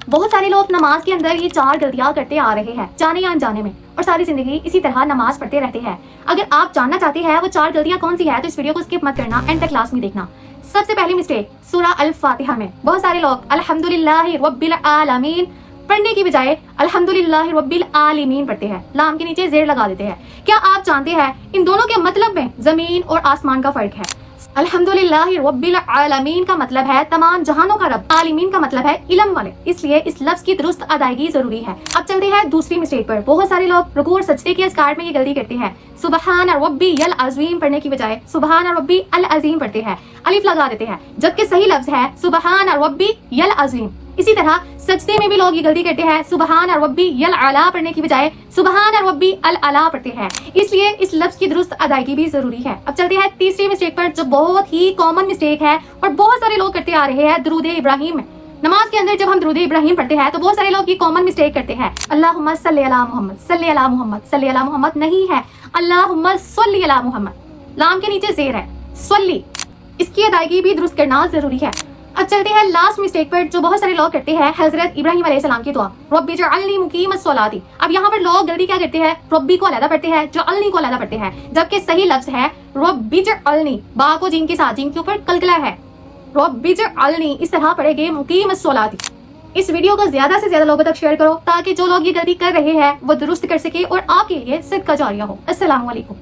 بہت سارے لوگ نماز کے اندر یہ 4 غلطیاں کرتے آ رہے ہیں جانے یا انجانے میں، اور ساری زندگی اسی طرح نماز پڑھتے رہتے ہیں۔ اگر آپ جاننا چاہتے ہیں وہ 4 غلطیاں کون سی ہے تو اس ویڈیو کو اسکپ مت کرنا، اینڈ تک کلاس میں دیکھنا۔ سب سے پہلی مسٹیک سورہ الفاتحہ میں بہت سارے لوگ الحمدللہ رب العالمین پڑھنے کی بجائے الحمدللہ رب العالمین پڑھتے ہیں، لام کے نیچے زیر لگا دیتے ہیں۔ کیا آپ جانتے ہیں ان دونوں کے مطلب میں زمین اور آسمان کا فرق ہے؟ الحمدللہ رب العالمین کا مطلب ہے تمام جہانوں کا رب، عالمین کا مطلب ہے علم والے، اس لیے اس لفظ کی درست ادائیگی ضروری ہے۔ اب چلتے ہیں دوسری مسٹیک پر۔ بہت سارے لوگ رکوع اور سجدے کے اذکار میں یہ غلطی کرتے ہیں، سبحان ربی العظیم پڑھنے کی بجائے سبحان ربی العظیم پڑھتے ہیں، الف لگا دیتے ہیں، جبکہ صحیح لفظ ہے سبحان ربی العظیم۔ اسی طرح سجدے میں بھی لوگ یہ غلطی کرتے ہیں، سبحان ربی العلا پڑھنے کی بجائے سبحان ربی العلا پڑھتے ہیں، اس لیے اس لفظ کی درست ادائیگی بھی ضروری ہے۔ اب چلتے ہیں تیسری مسٹیک پر، جو بہت ہی کامن مسٹیک ہے اور بہت سارے لوگ کرتے آ رہے ہیں، درود ابراہیم میں۔ نماز کے اندر جب ہم درود ابراہیم پڑھتے ہیں تو بہت سارے لوگ یہ کامن مسٹیک کرتے ہیں، اللہم صلی علی محمد صلی علی محمد صلی علی محمد نہیں ہے، اللہم صلی علی محمد، لام کے نیچے زیر ہے، صلی، اس کی ادائیگی بھی درست کرنا ضروری ہے۔ اب چلتے ہیں لاسٹ مسٹیک پر، جو بہت سارے لوگ کرتے ہیں، حضرت ابراہیم علیہ السلام کی دعا رب اجعلنی مقیم الصلاۃ۔ اب یہاں پر لوگ غلطی کیا کرتے ہیں، ربی کو علیحدہ پڑھتے ہیں، جعلنی کو علیحدہ پڑھتے ہیں، جبکہ صحیح لفظ ہے رب اجعلنی، با کو جیم کے ساتھ، جیم کے اوپر کلکلا ہے، رب اجعلنی، اس طرح پڑھے گے مقیم الصلاۃ۔ اس ویڈیو کو زیادہ سے زیادہ لوگوں تک شیئر کرو تاکہ جو لوگ یہ غلطی کر رہے ہیں وہ درست کر سکے اور آپ کے لیے صدقہ جاریہ ہو۔ السلام علیکم۔